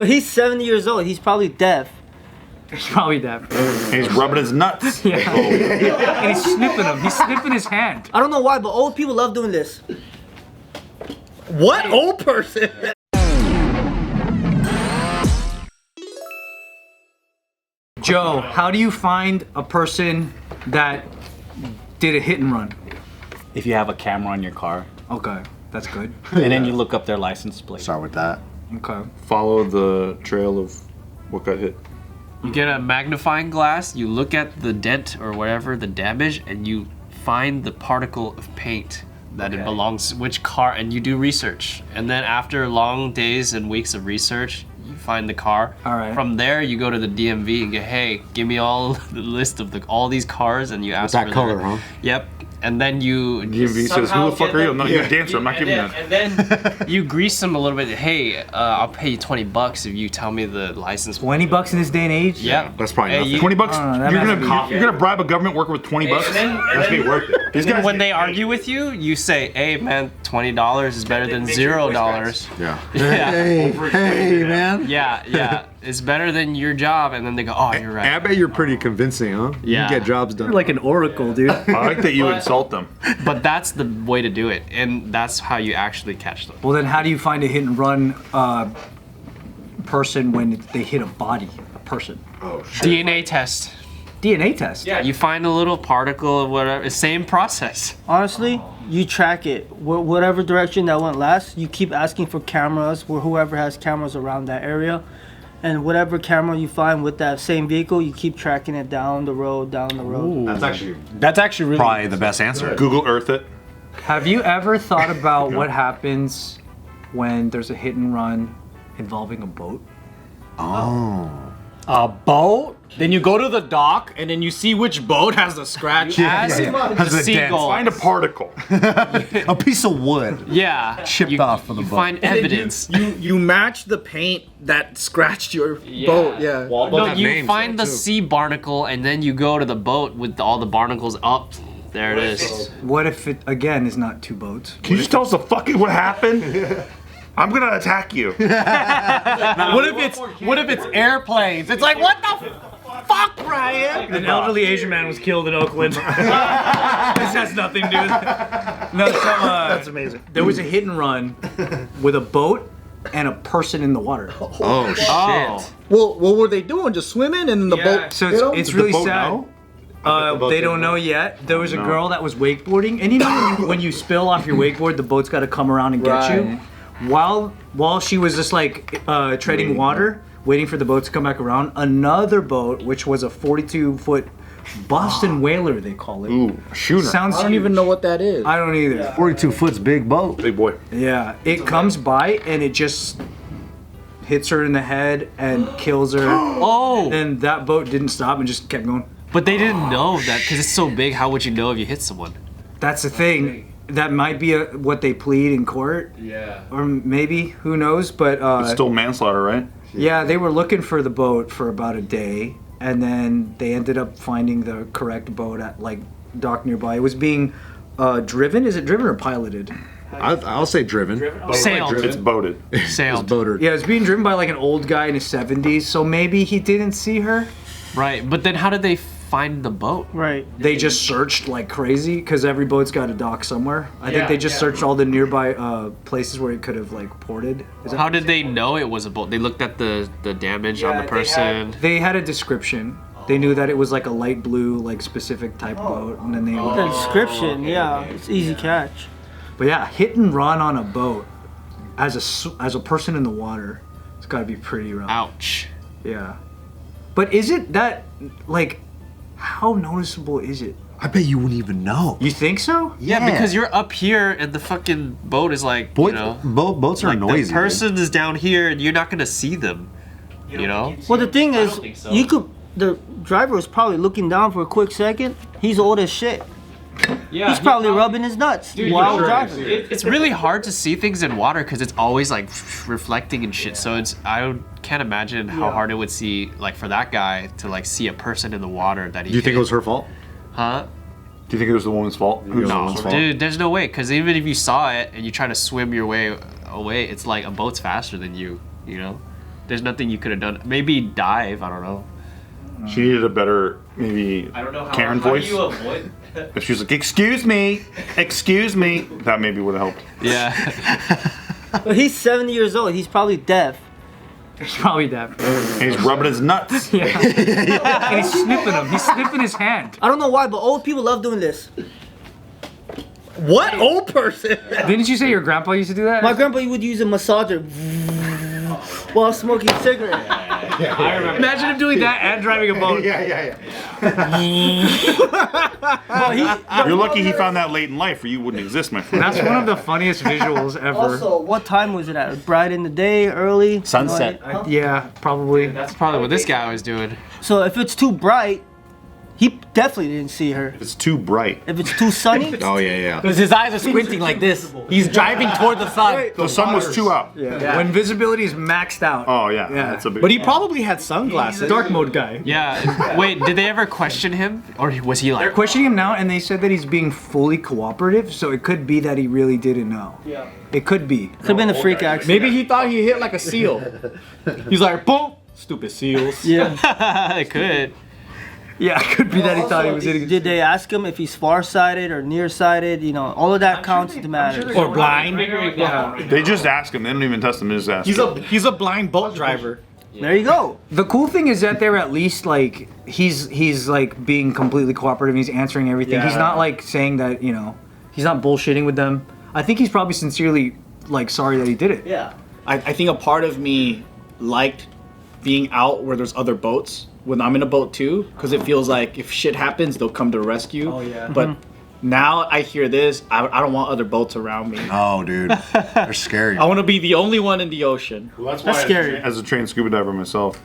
He's 70 years old. He's probably deaf. He's probably deaf. And he's rubbing his nuts. Yeah. And he's sniffing them. He's sniffing his hand. I don't know why, but old people love doing this. What old person? Joe, how do you find a person that did a hit and run? If you have a camera on your car, Okay, that's good. and then you look up their license plate. Start with that. Okay. Follow the trail of what got hit. You get a magnifying glass, you look at the dent or whatever, the damage, and you find the particle of paint that it belongs, which car, and you do research. And then after long days and weeks of research, you find the car. All right. From there, you go to the DMV and go, hey, give me all the list of all these cars, and you ask That for color, their, huh? Yep. And then you DMV says, who the fuck are you? I'm not your dancer. I'm not giving you that. And then you grease them a little bit. Hey, I'll pay you $20 if you tell me the license. $20 in this day and age? Yeah. That's probably Hey, nothing. you- 20 bucks? that You're gonna bribe a government worker with 20 bucks? That's be worth it. These And guys, when they argue with you, you say, hey man, $20 is better than $0. Yeah. Yeah. Hey, man. Yeah. It's better than your job, and then they go, oh, you're right. I bet you're pretty convincing, huh? You Yeah. can get jobs done. You're like an oracle, dude. I like that you insult them. But that's the way to do it, and that's how you actually catch them. Well, then how do you find a hit and run person when they hit a body, a person? Oh, shit. DNA test. DNA test. Yeah, you find a little particle or whatever, same process. Honestly, you track it. Whatever direction that went last, you keep asking for cameras, whoever has cameras around that area. And whatever camera you find with that same vehicle, you keep tracking it down the road. That's actually really probably the best answer. Google Earth it. Have you ever thought about what happens when there's a hit and run involving a boat? Oh. A boat? Then you go to the dock and then you see which boat has the scratch. As Has a dent. seagull. Find a particle. A piece of wood. Yeah. Chipped off of the you boat. find evidence. You match the paint that scratched your boat. Yeah. No, have you names, find though, the too. sea barnacle, and then you go to the boat with all the barnacles up. There it is. What if it, again, is not two boats? Can you just tell us the fucking what happened? I'm gonna attack you. What if it's airplanes? It's like, what the fuck, Brian? An elderly Asian man was killed in Oakland. This has nothing to do with it. No, so, that's amazing. There was a hit and run with a boat and a person in the water. Oh, shit. Oh. Well, what were they doing? Just swimming and the boat? So hit 'em? it's Does really the boat sad. know? They don't know yet. There was a girl that was wakeboarding, and you know when you spill off your wakeboard, the boat's got to come around and get you. While she was just like treading water, waiting for the boat to come back around, another boat, which was a 42-foot Boston whaler, they call it. Ooh, a shooter. Sounds I don't even know what that is. I don't either. 42 foot's big boat. Big boy. Yeah, it comes by and it just hits her in the head and kills her. Oh. And that boat didn't stop and just kept going. But they didn't know that because it's so big. How would you know if you hit someone? That's the thing. That might be what they plead in court. Yeah. Or maybe, who knows? But It's still manslaughter, right? yeah, they were looking for the boat for about a day, and then they ended up finding the correct boat at like dock nearby. It was being driven. Is it driven or piloted? I'll say driven. Sailed. It's boated. Sailed. Boater. Yeah, it was being driven by like an old guy in his 70s. So maybe he didn't see her. Right. But then how did they find the boat? Right. They just searched like crazy because every boat's got a dock somewhere. I think they just searched all the nearby places where it could have like ported. Is that- How did they know it was a boat? They looked at the damage on the person. They had a description. They knew that it was like a light blue, like specific type boat, and then they. The description, yeah, it's easy catch. But yeah, hit and run on a boat as a person in the water, it's got to be pretty rough. Ouch. Yeah. But is it that like? How noticeable is it? I bet you wouldn't even know. You think so? Yeah, because you're up here and the fucking boat is like, Boat, you know, boats are like noisy. the person is down here and you're not gonna see them. You know? Well, the thing is, think so. the driver was probably looking down for a quick second. He's old as shit. Yeah. He's probably rubbing his nuts while driving. It's really hard to see things in water because it's always like reflecting and shit. So can't imagine how hard it would see like for that guy to like see a person in the water that he. Do you think hit. it was her fault? Huh? Do you think it was the woman's fault? No, dude. There's no way. Because even if you saw it and you try to swim your way away, it's like a boat's faster than you. You know. There's nothing you could have done. Maybe dive. I don't know. She needed a better, maybe I don't know how. Karen how voice. do you avoid? If she was like, "Excuse me, that maybe would have helped. Yeah. But he's 70 years old. He's probably deaf. He's probably deaf. And he's rubbing his nuts. Yeah. And he's sniffing him. He's sniffing his hand. I don't know why, but old people love doing this. What old person? Didn't you say your grandpa used to do that? My grandpa would use a massager while smoking a cigarette. I remember. Imagine him doing that and driving a boat. Yeah. You're lucky he found that late in life, or you wouldn't exist, my friend. That's one of the funniest visuals ever. Also, what time was it at? Bright in the day, early? Sunset. Huh? Yeah, probably. That's probably what this guy was doing. So if it's too bright, he definitely didn't see her. It's too bright. If it's too sunny, Oh yeah. Because his eyes are squinting like this. He's driving toward the sun. The sun was too out. When visibility is maxed out. Oh yeah, Yeah. that's a big. But he probably had sunglasses. Dark mode guy. Yeah. Wait, did they ever question him, or was he They're like? questioning him now, and they said that he's being fully cooperative, so it could be that he really didn't know. yeah, It could be. could have been a freak accident. Maybe he thought he hit like a seal. He's like, boom! Stupid seals. Yeah. It could. Yeah, it could be that he thought he was Also, hitting. did they ask him if he's farsighted or nearsighted? You know, all of that counts to matter. Or blind. Yeah. They just ask him. They don't even test him. They just ask him. He's a blind boat driver. There you go. The cool thing is that they're at least like he's like being completely cooperative. He's answering everything. He's Yeah. not like saying that he's not bullshitting with them. I think he's probably sincerely like sorry that he did it. Yeah. I think a part of me liked being out where there's other boats when I'm in a boat too, because it feels like if shit happens, they'll come to rescue. Oh, yeah. But now I hear this, I don't want other boats around me. Oh, dude, they're scary. I want to be the only one in the ocean. Well, that's why, That's scary. As a trained scuba diver myself,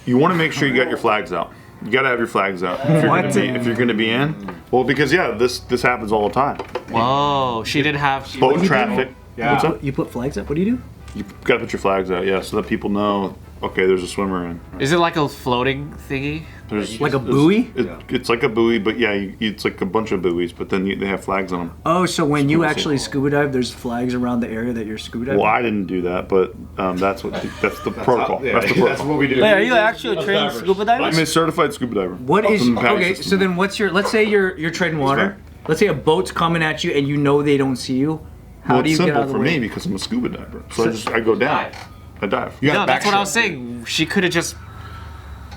you want to make sure you got your flags out. You got to have your flags out if you're going to be in. Well, because this happens all the time. Whoa, she didn't have. Boat traffic. What's up? You put flags up. What do you do? You got to put your flags out, yeah, so that people know. Okay, there's a swimmer in. Is it like a floating thingy? There's Like a buoy? It's like a buoy, but yeah, it's like a bunch of buoys, but then they have flags on them. Oh, so when you actually scuba dive, there's flags around the area that you're scuba diving. Well, I didn't do that, but that's the protocol. That's the protocol. we do. Wait, are you actually a trained scuba diver? I'm a certified scuba diver. What is From the paddle okay? system. So then, what's your? Let's say you're treading water. Let's say a boat's coming at you and you know they don't see you. How Well, do it's you get simple out of the for way? me because I'm a scuba diver. So I go down. I dive. You No, got that's what I was saying. She could have just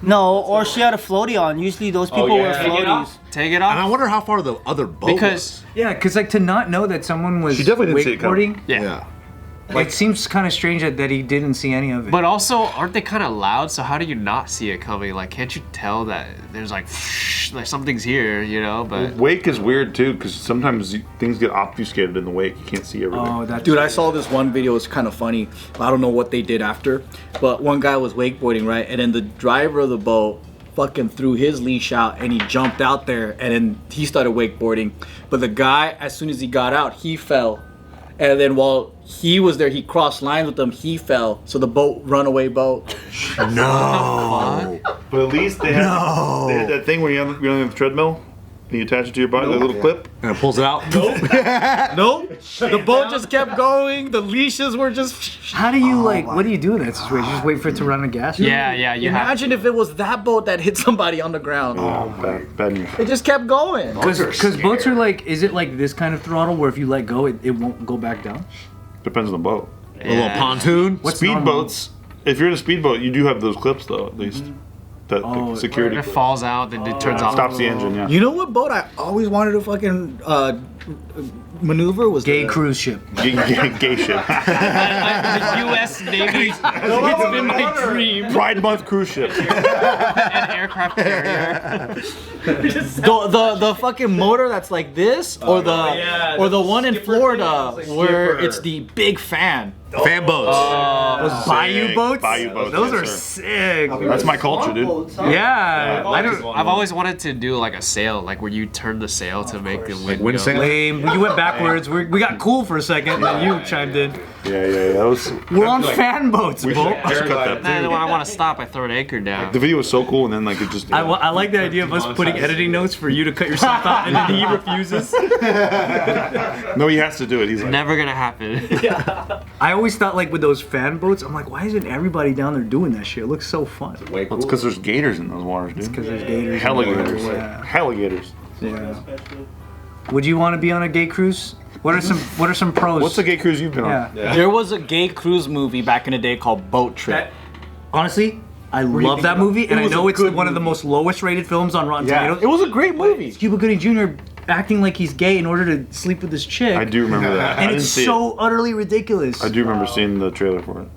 No, or she had a floaty on. Usually those people wear floaties. take it And I off. wonder how far the other boat Because Yeah, because like to not know that someone was She definitely didn't see it coming. wakeboarding, yeah. was. it seems kind of strange that he didn't see any of it. But also, aren't they kind of loud? So how do you not see it coming? Like, can't you tell that there's like something's here, you know? But Wake is weird too because sometimes things get obfuscated in the wake. You can't see everything. oh, that's Dude, I saw this one video. It's kind of funny. I don't know what they did after, but one guy was wakeboarding, right? And then the driver of the boat fucking threw his leash out and he jumped out there and then he started wakeboarding. But the guy, as soon as he got out, he fell. And then while he was there, he crossed lines with them. He fell. So the boat, runaway boat. No. But at least they had that thing where you're on the treadmill and you attach it to your body, the little clip. And it pulls it out. Nope. The boat just kept going. The leashes were just. How do you what do you do in that situation? Just wait for it to run out of gas? yeah, you have. Imagine if it was that boat that hit somebody on the ground. Oh, bad news. It just kept going. Because boats are like, is it like this kind of throttle where if you let go, it won't go back down? Depends on the boat. A little pontoon. Speedboats. If you're in a speedboat, you do have those clips though, at least. That the security It clip. falls out, then it turns off. Stops the engine. Yeah. You know what boat I always wanted to fucking maneuver was Gay the cruise ship. Gay shit. The U.S. Navy. It's been my dream. Pride Month cruise ship. An aircraft carrier. the fucking motor that's like this, or the one in Florida where it's the big fan. Fan boats. Bayou Sick. boats? Bayou boats. Those yes, are sir. sick. That's my culture, dude. Yeah. I've always wanted to do like a sail, like where you turn the sail to make the wind wind go. sail? Lame. You went backwards. We got cool for a second, and then you chimed in. Yeah. That was. We're on fan boats, We Bo. should just cut that. Then when I want to stop, I throw an anchor down. The video was so cool, and then like it just. I like the idea of us putting editing notes for you to cut yourself out, and then he refuses. No, he has to do it. He's like. Never gonna happen. I always thought like with those fan boats, I'm like, why isn't everybody down there doing that shit? It looks so fun. Well, it's because there's gators in those waters, dude. Because there's gators. Alligators. Yeah. Alligators. Yeah. Would you want to be on a gay cruise? What are some pros? What's the gay cruise you've been on? There was a gay cruise movie back in the day called Boat Trip. Honestly, I love that movie, and I know it's one of the most lowest rated films on Rotten Tomatoes. It was a great movie. Cuba Gooding Jr. acting like he's gay in order to sleep with this chick. I do remember that. And I it's didn't see so utterly ridiculous. I do remember seeing the trailer for it.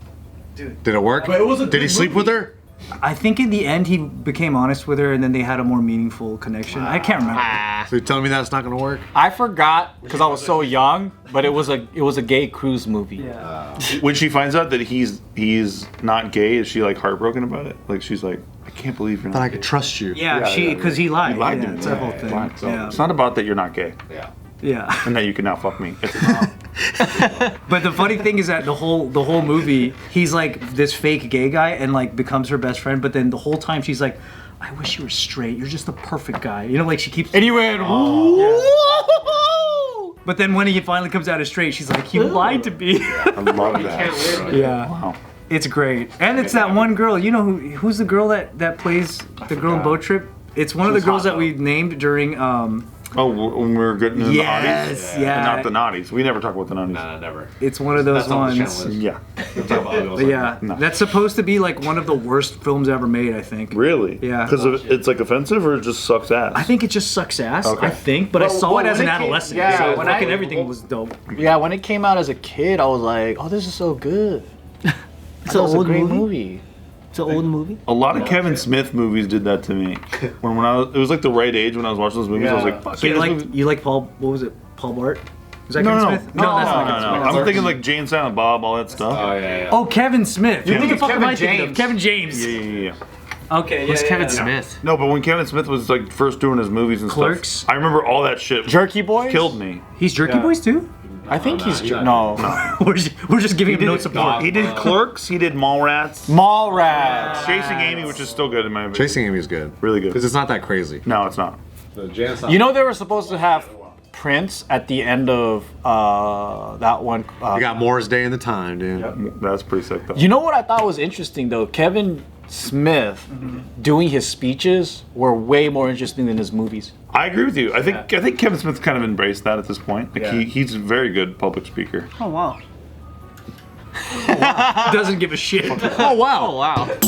Did it work? But it was a Did he good sleep movie. with her? I think in the end he became honest with her, and then they had a more meaningful connection. I can't remember. So you're telling me that's not gonna work? I forgot because I was so young, but it was a gay cruise movie. Yeah. When she finds out that he's not gay, is she like heartbroken about it? Like she's like, I can't believe you're Thought not I gay. could trust you. Yeah, because he lied. He lied to Yeah, me. it's that whole thing. Lied. So Yeah. it's not about that you're not gay Yeah. and that you can now fuck me. It's about But the funny thing is that the whole movie, he's like this fake gay guy and like becomes her best friend. But then the whole time she's like, I wish you were straight. You're just the perfect guy. You know, like she keeps. And he went, whoa! But then when he finally comes out as straight, she's like, you lied to me. I love that. Yeah. Wow. It's great. And it's that one girl. You know who's the girl that plays the girl in Boat Trip? It's one of the girls that we named during. Oh, when we were getting in the Yes, naughties? yeah. Not the naughties. We never talk about the naughties. Nah, never. It's one of those That's on the ones. channel list. Yeah. We'll talk about other ones But yeah, No. that's supposed to be like one of the worst films ever made. I think. Really? Yeah. Because it's like offensive or it just sucks ass? I think it just sucks ass. Okay. I think, but I Well, saw well, it as when an it came- adolescent. yeah, so when fucking I- everything was dope. Yeah, when it came out as a kid, I was like, oh, this is so good. It's That an was a old great movie. movie. It's an old movie. A lot of Kevin Smith movies did that to me. When it was like the right age when I was watching those movies. I was like, fuck So yeah, you this like movie- you like Paul? What was it? Paul Bart? Is that No, Kevin no, Smith? no, that's no, not no, Kevin no. Smith. I'm thinking like Jane Silent Bob, all that stuff. Oh, yeah. Oh, Kevin Smith. Who Yeah. the fuck am Kevin I thinking of? James. Kevin James. Yeah. Okay, yeah. Who's yeah, Kevin yeah. Smith? No, but when Kevin Smith was like first doing his movies and Clerks? stuff, I remember all that shit. Jerky Boys? Killed me. He's Jerky Boys too. I think he's he's not. no. We're just giving him no support. He did Clerks. He did Mallrats. Mallrats. Chasing Amy, which is still good in my opinion. Chasing Amy is good. Really good. Because it's not that crazy. No, it's not. The Jan You know they were supposed to have Prince at the end of that one. You got Moore's Day in the Time, dude. That's pretty sick though. You know what I thought was interesting though? Kevin Smith doing his speeches were way more interesting than his movies. I agree with you. I think Kevin Smith's kind of embraced that at this point. Like he's a very good public speaker. Oh wow. Doesn't give a shit. Oh, wow. Oh wow.